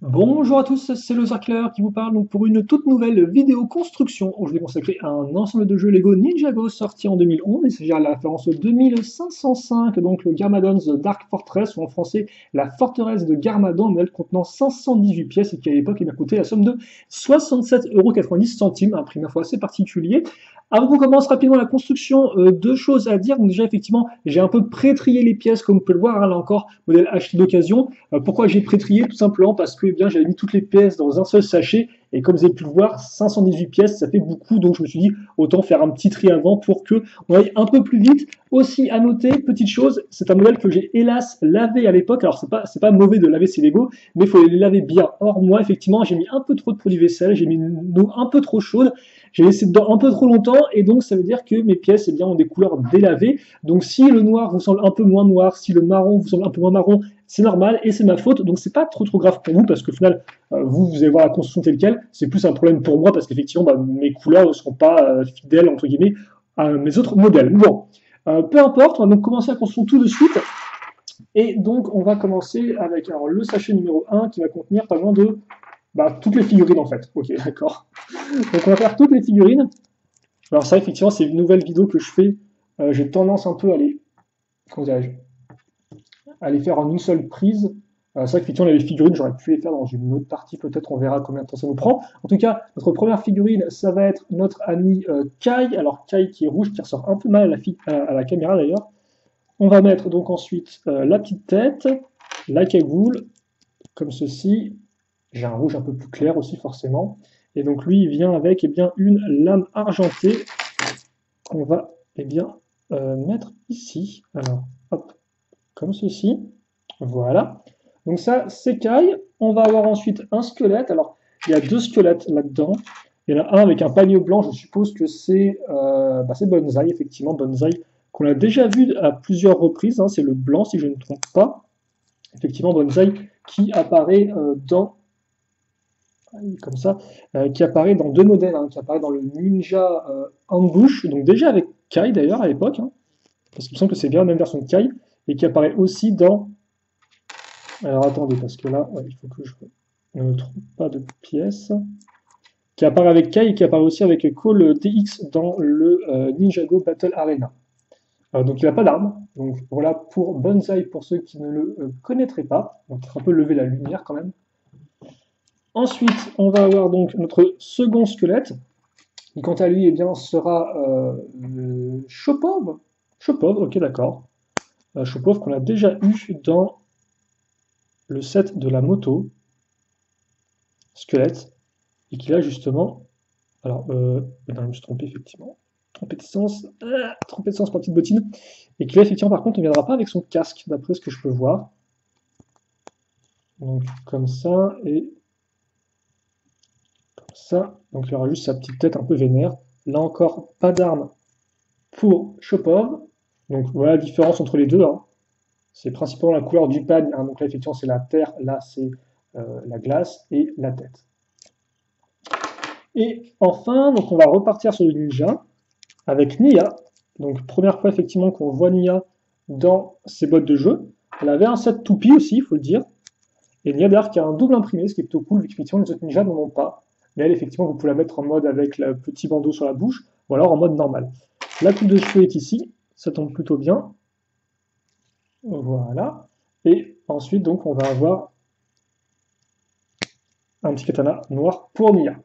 Bonjour à tous, c'est le Cercleur qui vous parle donc pour une toute nouvelle vidéo construction où je vais consacrer à un ensemble de jeux Lego Ninjago sorti en 2011. Il s'agit de la référence 2505, donc le Garmadon's Dark Fortress, ou en français la forteresse de Garmadon, modèle contenant 518 pièces et qui à l'époque m'a coûté la somme de 67,90 €, un prix ma foi assez particulier. Avant qu'on commence rapidement la construction, deux choses à dire. Donc déjà effectivement, j'ai un peu pré-trié les pièces comme vous pouvez le voir, hein, là encore, modèle acheté d'occasion. Pourquoi j'ai pré-trié? Tout simplement parce que eh bien, j'avais mis toutes les pièces dans un seul sachet, et comme vous avez pu le voir, 518 pièces, ça fait beaucoup, donc je me suis dit, autant faire un petit tri avant pour que on aille un peu plus vite. Aussi, à noter, petite chose, c'est un modèle que j'ai hélas lavé à l'époque. Alors, c'est pas mauvais de laver ses Lego, mais il faut les laver bien. Or, moi, effectivement, j'ai mis un peu trop de produit vaisselle, j'ai mis une eau un peu trop chaude, j'ai laissé dedans un peu trop longtemps, et donc ça veut dire que mes pièces eh bien, ont des couleurs délavées. Donc, si le noir vous semble un peu moins noir, si le marron vous semble un peu moins marron, c'est normal et c'est ma faute, donc c'est pas trop grave pour vous parce qu'au final, vous allez voir la construction telle quelle, c'est plus un problème pour moi parce qu'effectivement, mes couleurs ne seront pas fidèles, entre guillemets, à mes autres modèles. Bon, peu importe, on va donc commencer la construction tout de suite. Et donc, on va commencer avec alors, le sachet numéro 1 qui va contenir pas loin de toutes les figurines en fait. Ok, d'accord. Donc, on va faire toutes les figurines. Alors, ça, effectivement, c'est une nouvelle vidéo que je fais. J'ai tendance un peu à les, comment dirais-je, à les faire en une seule prise. C'est vrai qu'effectivement, les figurines, j'aurais pu les faire dans une autre partie, peut-être, on verra combien de temps ça nous prend. En tout cas, notre première figurine, ça va être notre ami Kai. Alors, Kai qui est rouge, qui ressort un peu mal à la caméra d'ailleurs. On va mettre donc ensuite la petite tête, la cagoule, comme ceci. J'ai un rouge un peu plus clair aussi, forcément. Et donc, lui, il vient avec bien, une lame argentée qu'on va bien, mettre ici. Alors, hop, comme ceci. Voilà. Donc ça, c'est Kai. On va avoir ensuite un squelette. Alors, il y a deux squelettes là-dedans. Il y en a un avec un panier blanc. Je suppose que c'est Bonsaï, effectivement. Bonsaï, qu'on a déjà vu à plusieurs reprises, hein. C'est le blanc, si je ne me trompe pas. Effectivement, Bonsaï qui apparaît comme ça, qui apparaît dans deux modèles, hein, qui apparaît dans le Ninja Ambush, donc déjà avec Kai d'ailleurs à l'époque, hein, parce qu'il me semble que c'est bien la même version de Kai, et qui apparaît aussi dans. Alors attendez, parce que là, ouais, il faut que je ne me trompe pas de pièce. Qui apparaît avec Kai et qui apparaît aussi avec Call DX dans le Ninjago Battle Arena. Donc il n'a pas d'arme. Donc voilà pour Bonsaï pour ceux qui ne le connaîtraient pas. On va peut-être un peu lever la lumière quand même. Ensuite, on va avoir donc notre second squelette, qui quant à lui eh bien, sera Chopov. Chopov, ok d'accord. Chopov qu'on a déjà eu dans le set de la moto, squelette, et qui a justement. Alors, non, je me suis trompé effectivement. Trompé de sens pour la petite bottine. Et qui là, effectivement, par contre, ne viendra pas avec son casque, d'après ce que je peux voir. Donc, comme ça, et comme ça. Donc, il aura juste sa petite tête un peu vénère. Là encore, pas d'arme pour Chopov. Donc, voilà la différence entre les deux, hein. C'est principalement la couleur du pad, hein. Donc là, effectivement, c'est la terre. Là, c'est la glace et la tête. Et enfin, donc on va repartir sur le ninja avec Nia. Donc première fois effectivement qu'on voit Nia dans ses boîtes de jeu. Elle avait un set toupie aussi, il faut le dire. Et Nia d'ailleurs qui a un double imprimé, ce qui est plutôt cool, vu qu'effectivement les autres ninjas n'en ont pas. Mais elle, effectivement, vous pouvez la mettre en mode avec le petit bandeau sur la bouche, ou alors en mode normal. La coupe de cheveux est ici, ça tombe plutôt bien. Voilà. Et ensuite, donc, on va avoir un petit katana noir pour Nia.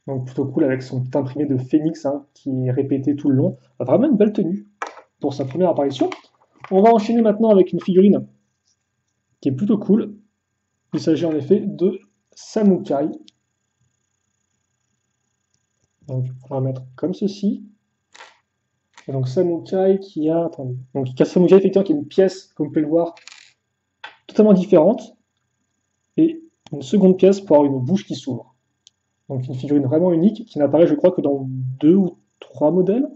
Donc plutôt cool avec son imprimé de phénix, hein, qui est répété tout le long. Vraiment une belle tenue pour sa première apparition. On va enchaîner maintenant avec une figurine qui est plutôt cool. Il s'agit en effet de Samukai. Donc on va mettre comme ceci. Et donc Samukai qui a. Attendez. Donc Samukai effectivement qui est une pièce, comme vous pouvez le voir, totalement différente. Et une seconde pièce pour avoir une bouche qui s'ouvre. Donc une figurine vraiment unique qui n'apparaît je crois que dans 2 ou 3 modèles.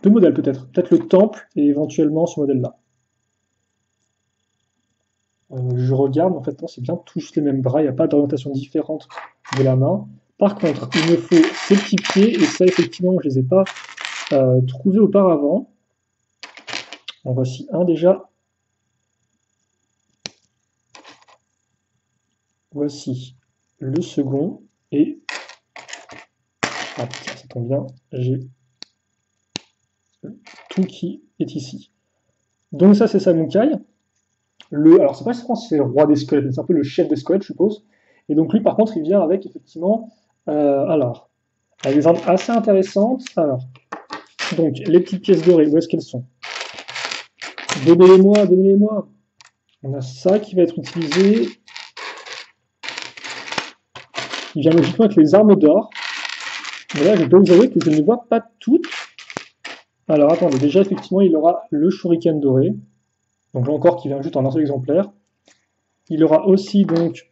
2 modèles peut-être. Peut-être le temple et éventuellement ce modèle-là. Je regarde, en fait, non, c'est bien tous les mêmes bras, il n'y a pas d'orientation différente de la main. Par contre, il me faut ces petits pieds, et ça, effectivement, je ne les ai pas trouvés auparavant. En voici un déjà. Voici le second. Et... Ah, putain, ça tombe bien. J'ai tout qui est ici. Donc ça, c'est Samukai. Alors, c'est pas si c'est le roi des squelettes, mais c'est un peu le chef des squelettes, je suppose. Et donc lui, par contre, il vient avec, effectivement... alors, avec des armes assez intéressantes. Alors, donc, les petites pièces dorées, où est-ce qu'elles sont? Donnez-les-moi, donnez-les-moi. On a ça qui va être utilisé. Il vient logiquement avec les armes d'or. Mais là, je dois vous avouer que je ne les vois pas toutes. Alors, attendez, déjà, effectivement, il aura le shuriken doré. Donc là encore, qui vient juste en un seul exemplaire. Il aura aussi, donc...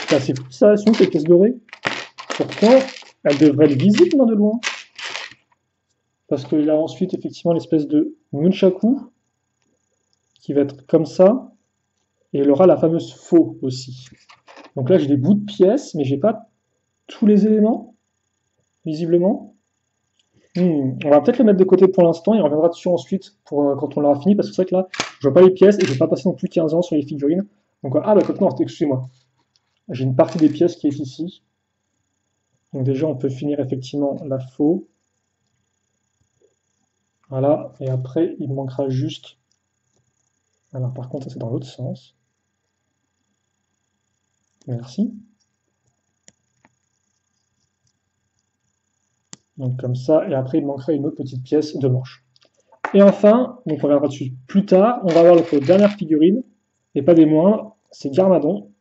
C'est fou, ça, elles sont ces pièces dorées. Pourtant, elles devraient être visibles, non, de loin. Parce qu'il a ensuite, effectivement, l'espèce de nunchaku, qui va être comme ça. Et il aura la fameuse faux aussi. Donc là, j'ai des bouts de pièces, mais j'ai pas tous les éléments, visiblement. On va peut-être le mettre de côté pour l'instant et on reviendra dessus ensuite pour, quand on l'aura fini, parce que c'est vrai que là, je vois pas les pièces et je vais pas passer non plus 15 ans sur les figurines. Donc, ah bah non, excusez-moi. J'ai une partie des pièces qui est ici. Donc déjà, on peut finir effectivement la faux. Voilà, et après, il me manquera juste... Alors par contre, ça c'est dans l'autre sens. Merci. Donc comme ça, et après, il me manquerait une autre petite pièce de manche. Et enfin, donc on reviendra dessus plus tard, on va voir notre dernière figurine, et pas des moindres, c'est Garmadon.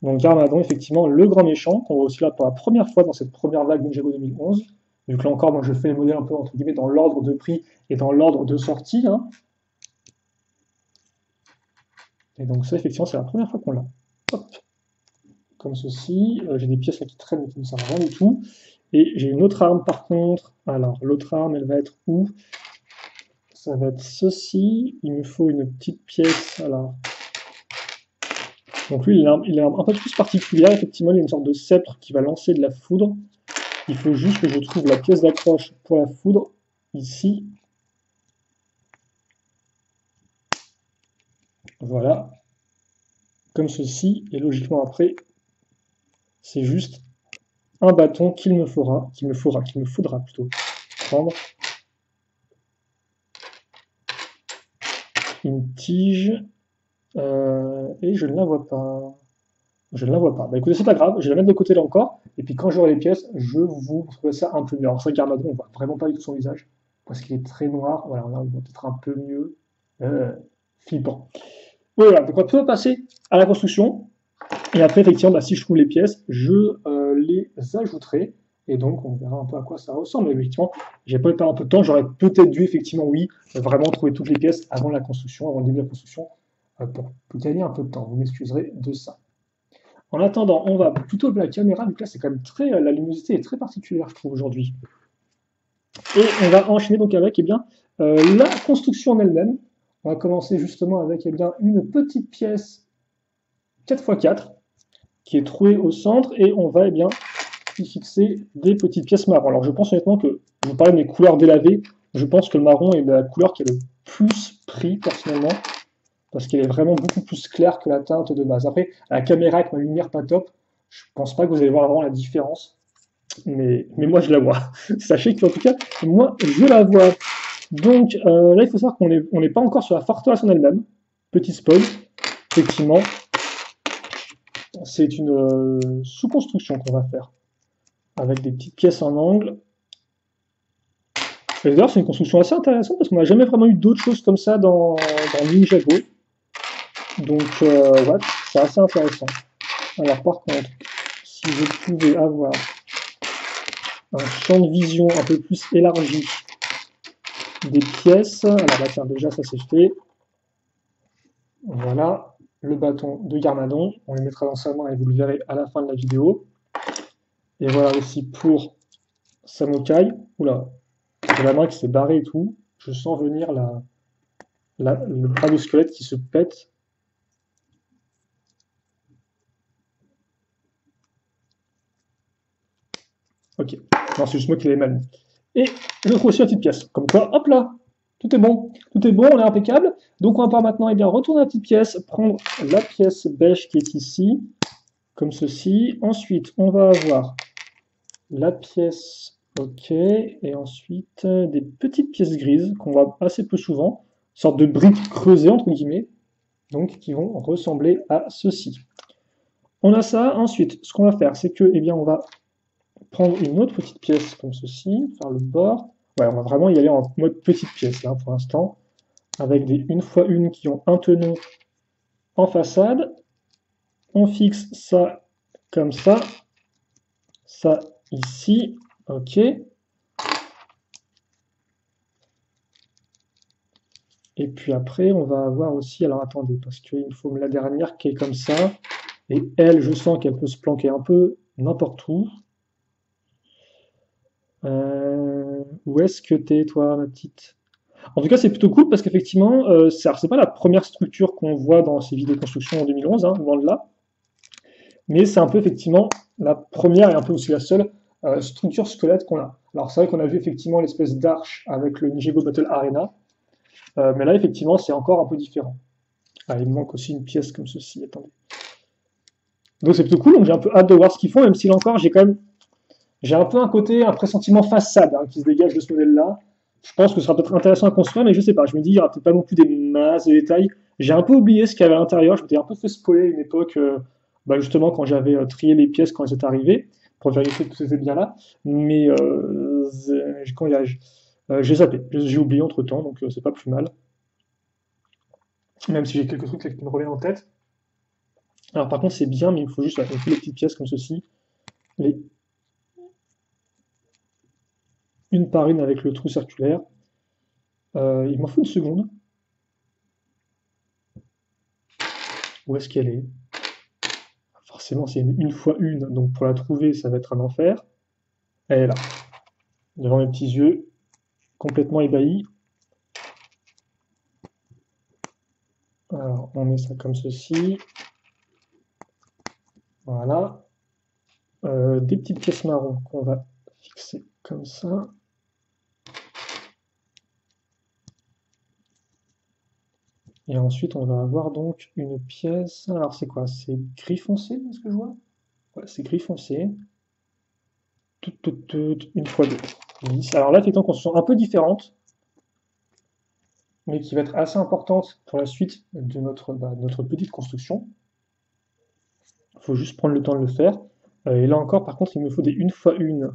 Donc Garmadon, effectivement, le grand méchant, qu'on voit aussi là pour la première fois dans cette première vague Ninjago 2011. Donc là encore, moi je fais les modèles un peu entre guillemets dans l'ordre de prix et dans l'ordre de sortie. Hein. Et donc ça, effectivement, c'est la première fois qu'on l'a. Hop, comme ceci. J'ai des pièces là qui traînent mais qui ne servent à rien du tout. Et j'ai une autre arme par contre. Alors, l'autre arme, elle va être où? Ça va être ceci. Il me faut une petite pièce. Alors, donc lui, il est un peu plus particulière. Effectivement, il y a une sorte de sceptre qui va lancer de la foudre. Il faut juste que je trouve la pièce d'accroche pour la foudre. Ici. Voilà. Comme ceci. Et logiquement après, c'est juste un bâton qu'il me faudra plutôt prendre. Une tige. Et je ne la vois pas. Je ne la vois pas. Bah écoutez, c'est pas grave, je vais la mettre de côté là encore, et puis quand j'aurai les pièces, je vous trouverai ça un peu mieux. Alors c'est vrai qu'Armadon, on voit vraiment pas du tout son visage, parce qu'il est très noir, voilà, là, il va peut-être un peu mieux. Flippant. Voilà, donc on peut passer à la construction, et après, effectivement, bah, si je trouve les pièces, je les ajouterai, et donc on verra un peu à quoi ça ressemble. Mais effectivement, j'ai pas perdu un peu de temps, j'aurais peut-être dû, effectivement, oui, vraiment trouver toutes les pièces avant la construction, avant le début de la construction, pour gagner un peu de temps. Vous m'excuserez de ça. En attendant, on va plutôt de la caméra, donc là c'est quand même très, la luminosité est très particulière, je trouve, aujourd'hui. Et on va enchaîner donc avec eh bien, la construction en elle-même. On va commencer justement avec eh bien, une petite pièce 4x4 qui est trouée au centre et on va eh bien, y fixer des petites pièces marron. Alors je pense honnêtement que, vous parlez de mes couleurs délavées, je pense que le marron est la couleur qui est le plus pris personnellement, parce qu'elle est vraiment beaucoup plus claire que la teinte de base. Après, à la caméra avec ma lumière pas top, je pense pas que vous allez voir vraiment la différence, mais moi je la vois. Sachez qu'en tout cas, moi je la vois. Donc là, il faut savoir qu'on n'est pas encore sur la forteresse en elle-même. Petit spoil, effectivement, c'est une sous-construction qu'on va faire, avec des petites pièces en angle. Et d'ailleurs, c'est une construction assez intéressante, parce qu'on n'a jamais vraiment eu d'autres choses comme ça dans Ninjago. Donc, ouais, c'est assez intéressant. Alors, par contre, si je pouvais avoir un champ de vision un peu plus élargi des pièces. Alors, bah tiens, déjà, ça c'est fait. Voilà, le bâton de Garmadon. On le mettra dans sa main et vous le verrez à la fin de la vidéo. Et voilà aussi pour Samukai. Oula, j'ai la main qui s'est barrée et tout. Je sens venir le bras de squelette qui se pète. Ok, non, c'est juste moi qui l'ai mal mis. Et je trouve aussi une petite pièce. Comme quoi, hop là, tout est bon, on est impeccable. Donc on va pouvoir maintenant retourner la petite pièce, prendre la pièce beige qui est ici, comme ceci. Ensuite, on va avoir la pièce OK, et ensuite des petites pièces grises qu'on voit assez peu souvent, sorte de briques creusées entre guillemets, donc qui vont ressembler à ceci. On a ça. Ensuite, ce qu'on va faire, c'est que, on va prendre une autre petite pièce comme ceci, faire le bord. Ouais, on va vraiment y aller en mode petite pièce là pour l'instant, avec des 1x1 qui ont un tenon en façade. On fixe ça comme ça ici, OK. Et puis après, on va avoir aussi, alors attendez, parce qu'il me faut la dernière qui est comme ça, et elle, je sens qu'elle peut se planquer un peu n'importe où. Où est-ce que t'es, toi, ma petite? En tout cas, c'est plutôt cool parce qu'effectivement, c'est pas la première structure qu'on voit dans ces vidéos de construction en 2011, hein, loin de là, mais c'est un peu effectivement la première et un peu aussi la seule structure squelette qu'on a. Alors c'est vrai qu'on a vu effectivement l'espèce d'arche avec le Ninjago Battle Arena, mais là effectivement c'est encore un peu différent. Ah, il me manque aussi une pièce comme ceci, attendez. Donc c'est plutôt cool, donc j'ai un peu hâte de voir ce qu'ils font, même si là encore j'ai un peu un pressentiment façade hein, qui se dégage de ce modèle-là. Je pense que ce sera peut-être intéressant à construire, mais je sais pas. Je me dis, il n'y aura peut-être pas non plus des masses de détails. J'ai un peu oublié ce qu'il y avait à l'intérieur. Je m'étais un peu fait spoiler à une époque, justement, quand j'avais trié les pièces quand elles étaient arrivées, pour vérifier que tout était bien là. Mais quand j'ai zappé. J'ai oublié entre temps, donc c'est pas plus mal. Même si j'ai quelques trucs là qui me reviennent en tête. Alors par contre, c'est bien, mais il me faut juste il me faut les petites pièces comme ceci. Les une par une avec le trou circulaire. Il m'en faut une seconde. Où est-ce qu'elle est? Forcément, c'est une fois une, donc pour la trouver, ça va être un enfer. Elle est là, devant mes petits yeux, complètement ébahi. Alors, on met ça comme ceci. Voilà. Des petites pièces marron qu'on va fixer comme ça. Et ensuite, on va avoir donc une pièce. Alors, c'est quoi? C'est gris foncé, est-ce que je vois? Ouais, c'est gris foncé. Une fois deux. Alors là, effectivement, construction un peu différente, mais qui va être assez importante pour la suite de notre petite construction. Il faut juste prendre le temps de le faire. Et là encore, par contre, il me faut des une fois une.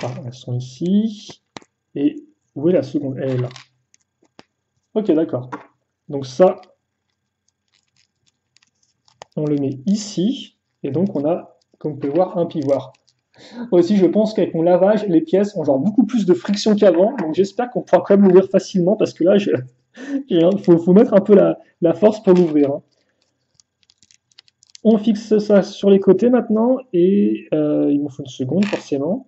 Ah, elles sont ici. Et où est la seconde? Elle est là. Ok, d'accord. Donc ça, on le met ici. Et donc on a, comme vous pouvez voir, un pivoire. Aussi, je pense qu'avec mon lavage, les pièces ont genre beaucoup plus de friction qu'avant. Donc j'espère qu'on pourra quand même l'ouvrir facilement parce que là, faut mettre un peu la force pour l'ouvrir. Hein. On fixe ça sur les côtés maintenant et il me faut une seconde forcément.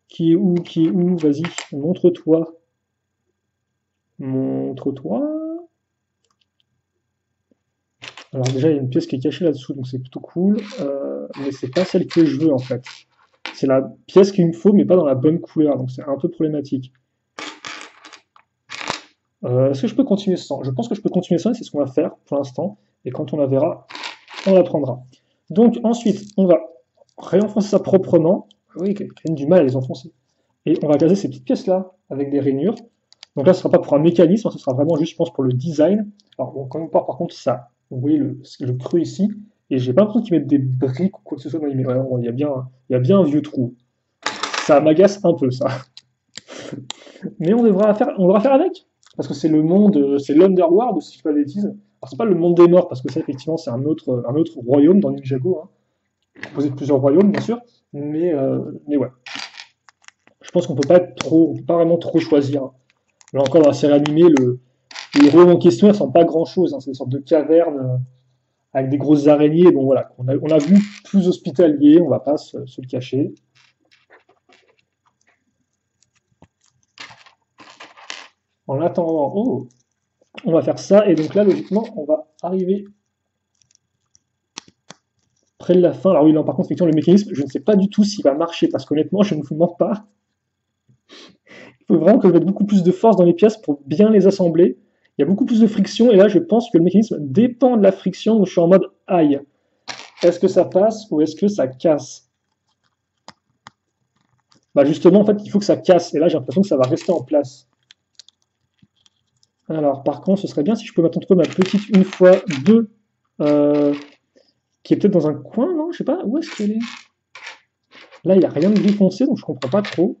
Qui est où? Qui est où? Vas-y, montre-toi. Montre-toi. Alors déjà, il y a une pièce qui est cachée là-dessous, donc c'est plutôt cool. Mais c'est pas celle que je veux en fait. C'est la pièce qu'il me faut, mais pas dans la bonne couleur, donc c'est un peu problématique. Est-ce que je peux continuer sans? Je pense que je peux continuer sans, et c'est ce qu'on va faire pour l'instant. Et quand on la verra, on la prendra. Donc ensuite, on va réenfoncer ça proprement. Oui, il y a quand même du mal à les enfoncer. Et on va caser ces petites pièces-là avec des rainures. Donc là, ce ne sera pas pour un mécanisme, ce sera vraiment juste, je pense, pour le design. Alors, bon, quand on part, par contre, ça, vous voyez le creux ici, et j'ai pas l'impression qu'ils mettent des briques ou quoi que ce soit dans les murs. Ouais, il y a bien un vieux trou. Ça m'agace un peu, ça. Mais on devra faire avec, parce que c'est le monde, c'est l'Underworld, si je ne dis pas de bêtises. Alors, c'est pas le monde des morts, parce que ça, effectivement, c'est un autre royaume dans Ninjago, hein, composé de plusieurs royaumes, bien sûr, mais ouais. Je pense qu'on peut pas vraiment trop choisir. Hein. Là encore, dans la série animée, les royaumes en question ne ressemblent pas à grand chose. Hein. C'est des sortes de cavernes avec des grosses araignées. Bon, voilà, on a vu plus hospitalier, on va pas se le cacher. En attendant, oh, on va faire ça. Et donc là, logiquement, on va arriver près de la fin. Alors oui, non, par contre, effectivement, le mécanisme, je ne sais pas du tout s'il va marcher parce qu'honnêtement, je ne vous mens pas. faut vraiment que je mette beaucoup plus de force dans les pièces pour bien les assembler. Il y a beaucoup plus de friction, et là, je pense que le mécanisme dépend de la friction, où je suis en mode aïe. Est-ce que ça passe ou est-ce que ça casse? Bah justement, en fait, il faut que ça casse, et là, j'ai l'impression que ça va rester en place. Alors, par contre, ce serait bien si je peux maintenant trouver ma petite une fois deux, qui est peut-être dans un coin, non? Je sais pas, où est-ce qu'elle est? Là, il n'y a rien de gris foncé, donc je comprends pas trop.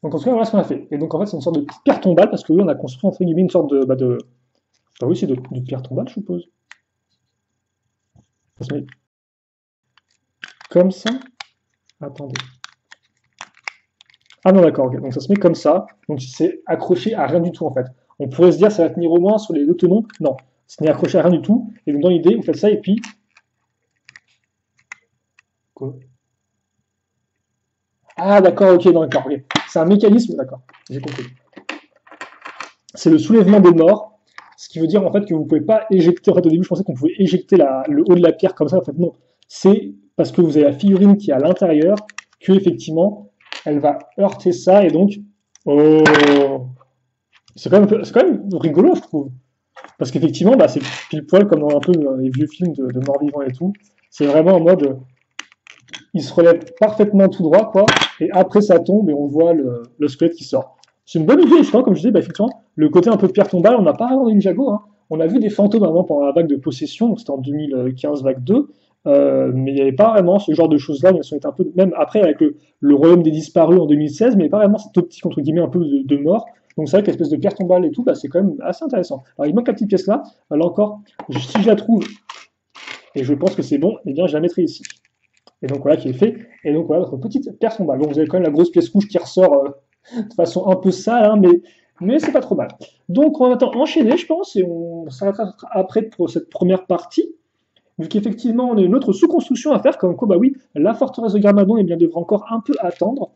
Donc en tout cas, voilà ce qu'on a fait. Et donc en fait, c'est une sorte de pierre tombale, parce que oui, on a construit entre guillemets une sorte de. Bah oui, c'est de pierre tombale, je suppose. Ça se met comme ça. Attendez. Ah non, d'accord, ok. Donc ça se met comme ça. Donc c'est accroché à rien du tout en fait. On pourrait se dire ça va tenir au moins sur les deux tenons. Non, ce n'est accroché à rien du tout. Et donc dans l'idée, vous faites ça et puis. Quoi? Ah d'accord, ok, non, d'accord, ok. C'est un mécanisme, d'accord, j'ai compris. C'est le soulèvement des morts, ce qui veut dire en fait que vous ne pouvez pas éjecter. En fait, au début, je pensais qu'on pouvait éjecter le haut de la pierre comme ça. En fait, non. C'est parce que vous avez la figurine qui est à l'intérieur que effectivement, elle va heurter ça et donc. Oh, c'est quand même rigolo, je trouve. Parce qu'effectivement, bah, c'est pile poil comme dans un peu les vieux films de morts-vivants et tout. C'est vraiment en mode, il se relève parfaitement tout droit, quoi, et après ça tombe et on voit le squelette qui sort. C'est une bonne idée, justement, comme je disais, bah, effectivement, le côté un peu pierre tombale, on n'a pas vraiment Ninjago, hein. On a vu des fantômes avant pendant la vague de possession, donc c'était en 2015, vague 2, mais il n'y avait pas vraiment ce genre de choses-là, mais elles sont un peu, même après avec le Royaume des Disparus en 2016, mais il n'y avait pas vraiment cette optique, entre guillemets, un peu de mort. Donc c'est vrai qu'espèce de pierre tombale et tout, bah, c'est quand même assez intéressant. Alors il manque la petite pièce là, là encore, si je la trouve, et je pense que c'est bon, eh bien je la mettrai ici. Et donc voilà qui est fait. Et donc voilà votre petite pierre tombale. Bon, vous avez quand même la grosse pièce rouge qui ressort de façon un peu sale, hein, mais c'est pas trop mal. Donc on va maintenant enchaîner, je pense, et on s'arrêtera après pour cette première partie. Vu qu'effectivement on a une autre sous-construction à faire, comme quoi, bah oui, la forteresse de Garmadon eh bien, devra encore un peu attendre.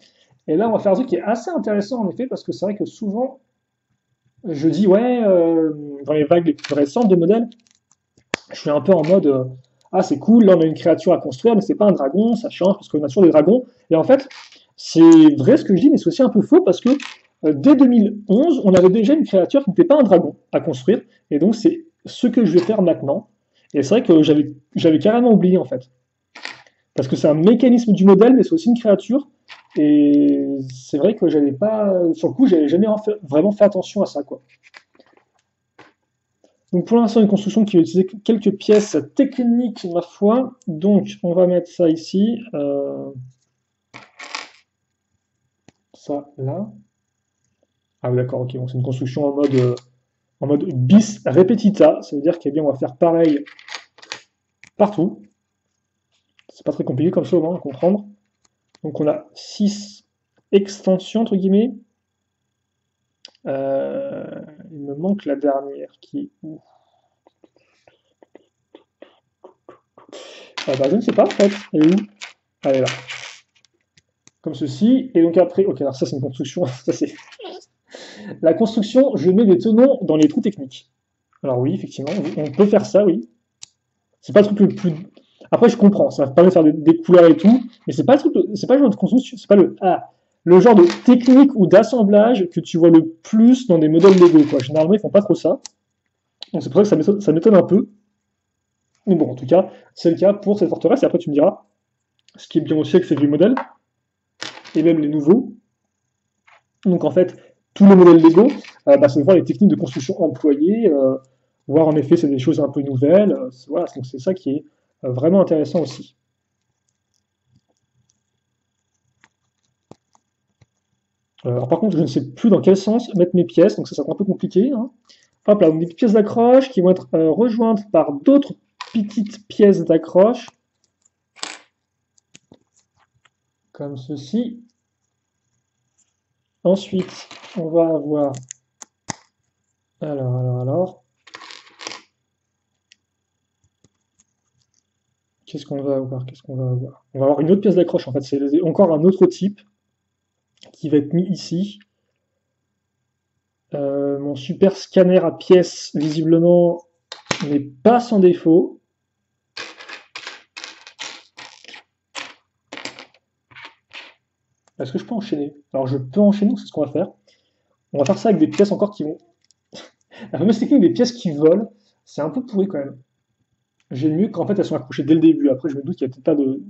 Et là on va faire un truc qui est assez intéressant en effet, parce que c'est vrai que souvent je dis ouais, dans les vagues les plus récentes de modèles, je suis un peu en mode ah c'est cool, là on a une créature à construire, mais c'est pas un dragon, ça change parce qu'on a toujours des dragons. Et en fait, c'est vrai ce que je dis, mais c'est aussi un peu faux parce que dès 2011, on avait déjà une créature qui n'était pas un dragon à construire, et donc c'est ce que je vais faire maintenant. Et c'est vrai que j'avais carrément oublié en fait, parce que c'est un mécanisme du modèle, mais c'est aussi une créature. Et c'est vrai que j'avais pas, sur le coup, j'avais jamais vraiment fait attention à ça quoi. Donc pour l'instant, une construction qui va utiliser quelques pièces techniques, ma foi. Donc on va mettre ça ici, ça là. Ah oui, d'accord, ok, bon, c'est une construction en mode bis repetita. Ça veut dire qu'on va faire pareil partout. C'est pas très compliqué comme ça, au moins, à comprendre. Donc on a 6 extensions, entre guillemets. Il me manque la dernière qui est où? Ah bah, je ne sais pas en fait. Elle est où? Elle est là. Comme ceci. Et donc après, ok, alors ça c'est une construction. Ça c'est la construction, je mets des tenons dans les trous techniques. Alors oui, effectivement, on peut faire ça, oui. C'est pas le truc le plus. Après, je comprends, ça permet de faire des couleurs et tout, mais c'est pas le truc, c'est pas le genre de construction, c'est pas le genre de technique ou d'assemblage que tu vois le plus dans des modèles Lego, quoi. Généralement, ils font pas trop ça. Donc c'est pour ça que ça m'étonne un peu. Mais bon, en tout cas, c'est le cas pour cette forteresse. Et après, tu me diras, ce qui est bien aussi avec ces vieux modèles, et même les nouveaux. Donc en fait, tous les modèles Lego, bah, c'est voir les techniques de construction employées, voir en effet c'est des choses un peu nouvelles. Voilà, donc c'est ça qui est vraiment intéressant aussi. Alors par contre, je ne sais plus dans quel sens mettre mes pièces, donc ça sera un peu compliqué, hein. Hop là, donc des petites pièces d'accroche qui vont être rejointes par d'autres petites pièces d'accroche, comme ceci. Ensuite, on va avoir... Alors... Qu'est-ce qu'on va avoir? Qu'est-ce qu'on va avoir? On va avoir une autre pièce d'accroche, en fait, c'est encore un autre type qui va être mis ici. Mon super scanner à pièces, visiblement, n'est pas sans défaut. Est-ce que je peux enchaîner? Alors je peux enchaîner, c'est ce qu'on va faire. On va faire ça avec des pièces encore qui vont... La fameuse technique des pièces qui volent, c'est un peu pourri quand même. J'aime mieux qu'en fait elles sont accrochées dès le début. Après, je me doute qu'il y a peut-être pas de...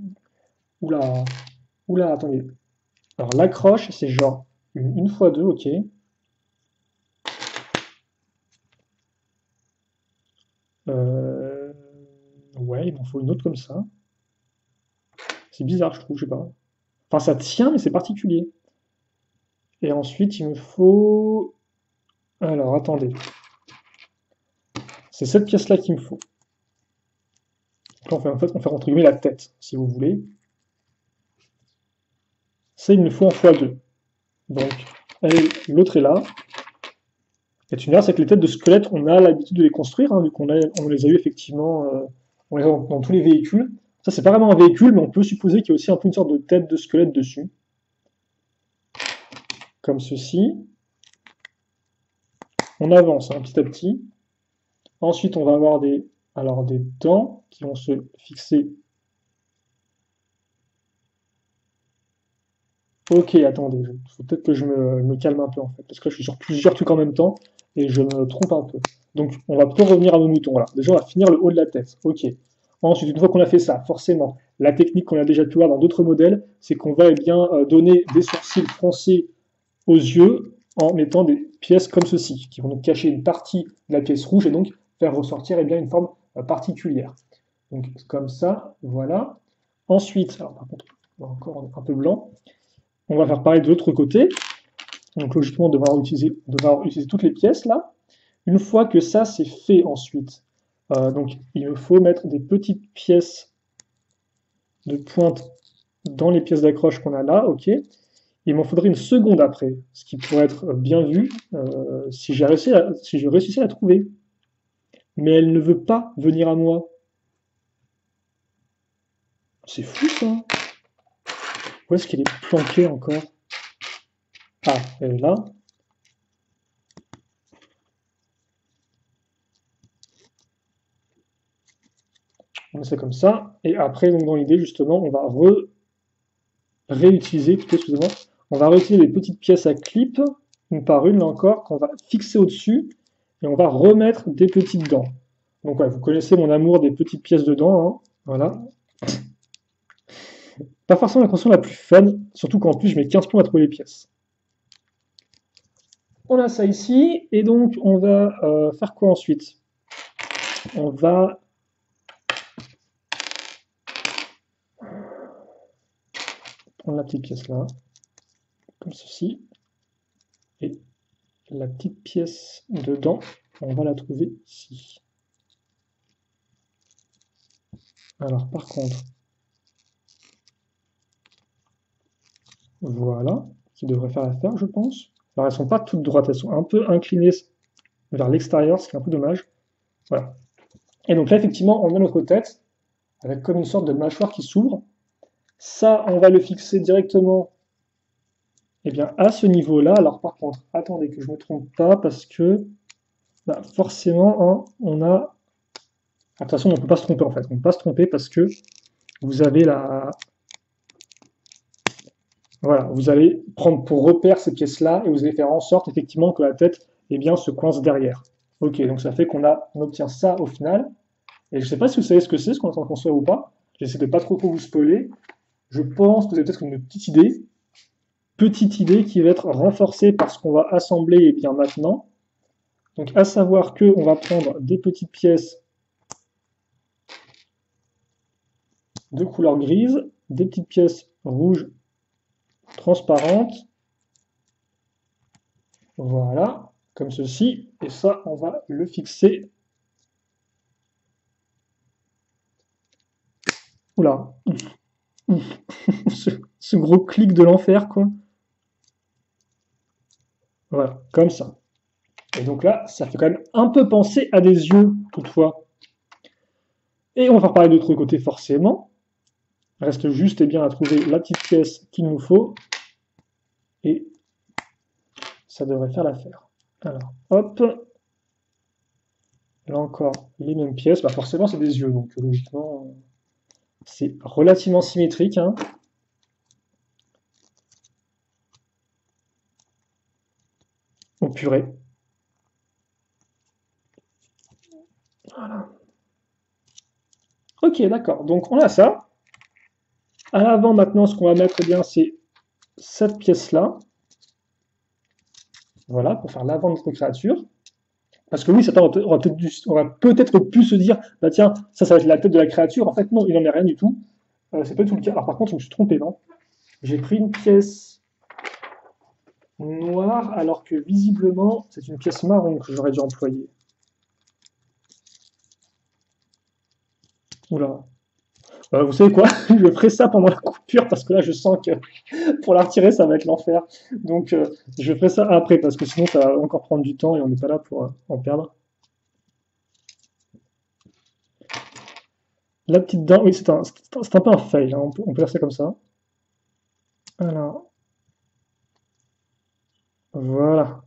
Oula, oula, attendez. Alors l'accroche, c'est genre une fois deux, ok. Euh, Ouais, il m'en faut une autre comme ça. C'est bizarre, je trouve, je sais pas. Enfin, ça tient, mais c'est particulier. Et ensuite, il me faut... Alors, attendez. C'est cette pièce-là qu'il me faut. Donc là, on fait entre guillemets la tête, si vous voulez. Ça, il me le faut en x2. Donc, l'autre est là. Et tu me diras, c'est que les têtes de squelettes, on a l'habitude de les construire, hein, vu on les a eu effectivement on les a dans tous les véhicules. Ça, c'est pas vraiment un véhicule, mais on peut supposer qu'il y a aussi un peu une sorte de tête de squelette dessus. Comme ceci. On avance hein, petit à petit. Ensuite, on va avoir des dents qui vont se fixer. Ok, attendez, il faut peut-être que je me calme un peu en fait, parce que là, je suis sur plusieurs trucs en même temps et je me trompe un peu. Donc, on va plutôt revenir à nos moutons. Voilà. Déjà, on va finir le haut de la tête. Ok. Ensuite, une fois qu'on a fait ça, forcément, la technique qu'on a déjà pu voir dans d'autres modèles, c'est qu'on va bien donner des sourcils froncés aux yeux en mettant des pièces comme ceci, qui vont donc cacher une partie de la pièce rouge et donc faire ressortir bien une forme particulière. Donc, comme ça, voilà. Ensuite, alors par contre, encore un peu blanc. On va faire pareil de l'autre côté. Donc logiquement, on devra utiliser toutes les pièces là. Une fois que ça c'est fait ensuite, donc il me faut mettre des petites pièces de pointe dans les pièces d'accroche qu'on a là, ok. Il m'en faudrait une seconde après, ce qui pourrait être bien vu si je réussissais à la trouver. Mais elle ne veut pas venir à moi. C'est fou ça. Où est-ce qu'elle est planquée encore? Ah, elle est là. On met ça comme ça. Et après, donc, dans l'idée, justement, on va réutiliser, plutôt, excusez-moi, on va réutiliser les petites pièces à clip, une par une, là encore, qu'on va fixer au-dessus, et on va remettre des petites dents. Donc, ouais, vous connaissez mon amour des petites pièces de dents, hein. Voilà. Pas forcément la construction la plus fun, surtout qu'en plus, je mets 15 plombs à trouver les pièces. On a ça ici, et donc, on va faire quoi ensuite? On va prendre la petite pièce là, comme ceci, et la petite pièce dedans, on va la trouver ici. Alors par contre, voilà, qui devrait faire l'affaire, je pense. Alors elles sont pas toutes droites, elles sont un peu inclinées vers l'extérieur, ce qui est un peu dommage. Voilà. Et donc là, effectivement, on a notre tête, avec comme une sorte de mâchoire qui s'ouvre. Ça, on va le fixer directement eh bien, à ce niveau-là. Alors par contre, attendez que je ne me trompe pas, parce que bah, forcément, hein, on a... Ah, de toute façon, on ne peut pas se tromper en fait. On ne peut pas se tromper parce que vous avez la... Voilà, vous allez prendre pour repère ces pièces-là et vous allez faire en sorte effectivement que la tête eh bien, se coince derrière. Ok, donc ça fait on obtient ça au final. Et je ne sais pas si vous savez ce qu'on est en train de construire ou pas. J'essaie de pas trop vous spoiler. Je pense que vous avez peut-être une petite idée. Petite idée qui va être renforcée par ce qu'on va assembler et bien maintenant. Donc à savoir que on va prendre des petites pièces de couleur grise, des petites pièces rouges transparentes. Voilà, comme ceci. Et ça, on va le fixer. Oula, ce gros clic de l'enfer, quoi. Voilà, comme ça. Et donc là, ça fait quand même un peu penser à des yeux, toutefois. Et on va faire pareil de l'autre côté, forcément. Il reste juste et bien à trouver la petite pièce qu'il nous faut. Et ça devrait faire l'affaire. Alors, hop. Là encore, les mêmes pièces. Bah forcément, c'est des yeux, donc logiquement, c'est relativement symétrique, hein. Oh purée. Voilà. Ok, d'accord. Donc on a ça. À l'avant, maintenant, ce qu'on va mettre, eh bien, c'est cette pièce-là. Voilà, pour faire l'avant de notre créature. Parce que oui, Satan aura peut-être pu se dire, bah tiens, ça va être la tête de la créature. En fait, non, il n'en est rien du tout. C'est pas du tout le cas. Alors par contre, je me suis trompé, non? J'ai pris une pièce noire, alors que visiblement, c'est une pièce marron que j'aurais dû employer. Oula. Vous savez quoi? Je ferai ça pendant la coupure, parce que là, je sens que pour la retirer, ça va être l'enfer. Donc, je ferai ça après, parce que sinon, ça va encore prendre du temps et on n'est pas là pour en perdre. La petite dent, oui, c'est un peu un fail, hein, on peut faire ça comme ça. Alors, voilà.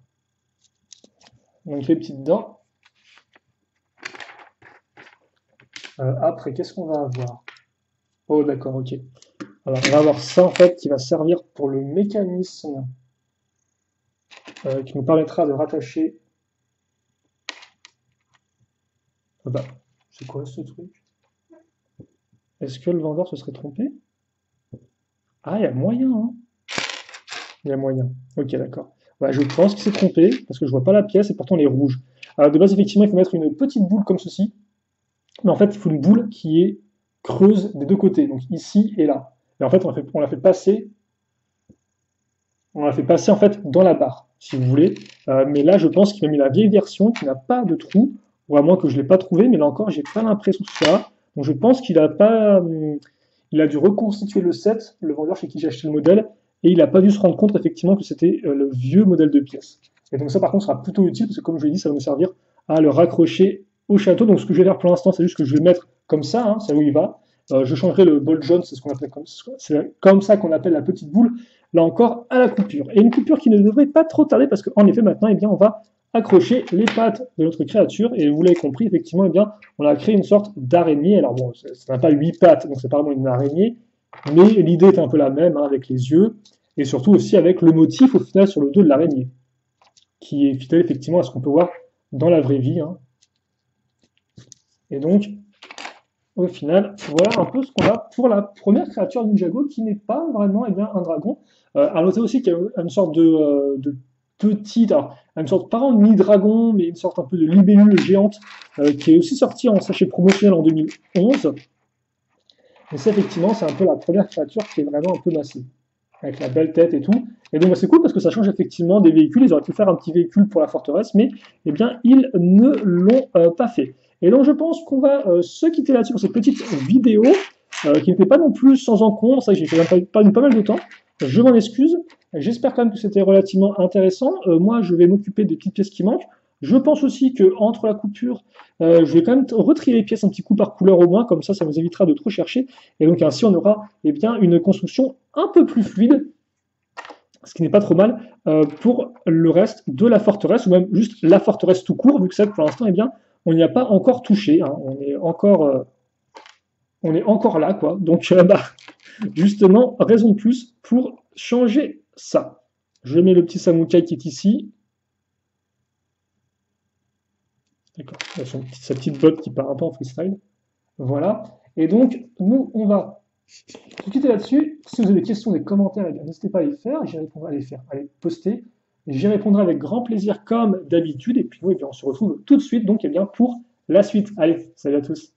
Donc, les petites dents. Après, qu'est-ce qu'on va avoir? Oh, d'accord, ok. Alors, on va avoir ça, en fait, qui va servir pour le mécanisme qui nous permettra de rattacher. Ah bah, c'est quoi ce truc? Est-ce que le vendeur se serait trompé? Ah, il y a moyen, hein. Il y a moyen. Ok, d'accord. Ouais, je pense qu'il s'est trompé, parce que je vois pas la pièce, et pourtant elle est rouge. Alors, de base, effectivement, il faut mettre une petite boule comme ceci. Mais en fait, il faut une boule qui est creuse des deux côtés, donc ici et là. Et en fait, on l'a fait passer en fait dans la barre, si vous voulez. Mais là, je pense qu'il m'a mis la vieille version qui n'a pas de trou, ou à moins que je ne l'ai pas trouvé, mais là encore, j'ai pas l'impression que ce soit là. Donc je pense qu'il a pas, il a dû reconstituer le set, le vendeur chez qui j'ai acheté le modèle, et il n'a pas dû se rendre compte effectivement que c'était le vieux modèle de pièce. Et donc ça, par contre, sera plutôt utile parce que comme je l'ai dit, ça va me servir à le raccrocher au château. Donc ce que je vais faire pour l'instant, c'est juste que je vais le mettre comme ça, hein, c'est où il va. Je changerai le ball joint, c'est ce qu'on appelle c'est comme ça qu'on appelle la petite boule, là encore à la coupure. Et une coupure qui ne devrait pas trop tarder parce qu'en effet maintenant, eh bien, on va accrocher les pattes de notre créature et vous l'avez compris, effectivement, eh bien, on a créé une sorte d'araignée. Alors bon, ça n'a pas 8 pattes, donc c'est pas vraiment une araignée, mais l'idée est un peu la même, hein, avec les yeux et surtout aussi avec le motif au final sur le dos de l'araignée, qui est fidèle effectivement à ce qu'on peut voir dans la vraie vie, hein. Et donc, au final, voilà un peu ce qu'on a pour la première créature Ninjago qui n'est pas vraiment eh bien, un dragon. À noter aussi qu'il y a une sorte de petite, alors une sorte, pas en mini-dragon, mais une sorte un peu de libellule géante qui est aussi sortie en sachet promotionnel en 2011. Et ça, effectivement, c'est un peu la première créature qui est vraiment un peu massive, avec la belle tête et tout. Et donc, bah, c'est cool parce que ça change effectivement des véhicules. Ils auraient pu faire un petit véhicule pour la forteresse, mais eh bien, ils ne l'ont pas fait. Et donc, je pense qu'on va se quitter là-dessus pour cette petite vidéo qui n'était pas non plus sans encombre. Ça, j'ai fait pas mal de temps. Je m'en excuse. J'espère quand même que c'était relativement intéressant. Moi, je vais m'occuper des petites pièces qui manquent. Je pense aussi que entre la coupure, je vais quand même retrier les pièces un petit coup par couleur au moins, comme ça nous évitera de trop chercher. Et donc ainsi, on aura eh bien, une construction un peu plus fluide, ce qui n'est pas trop mal pour le reste de la forteresse, ou même juste la forteresse tout court, vu que ça, pour l'instant, eh bien, on n'y a pas encore touché. Hein. On est encore là, quoi. Donc, bah, justement, raison de plus pour changer ça. Je mets le petit Samukai qui est ici. D'accord, sa petite botte qui part un peu en freestyle. Voilà. Et donc, nous, on va se quitter là-dessus. Si vous avez des questions, des commentaires, eh n'hésitez pas à les faire. J'y répondrai à les faire, à les poster. J'y répondrai avec grand plaisir comme d'habitude. Et puis, oui, eh bien, on se retrouve tout de suite donc, eh bien, pour la suite. Allez, salut à tous.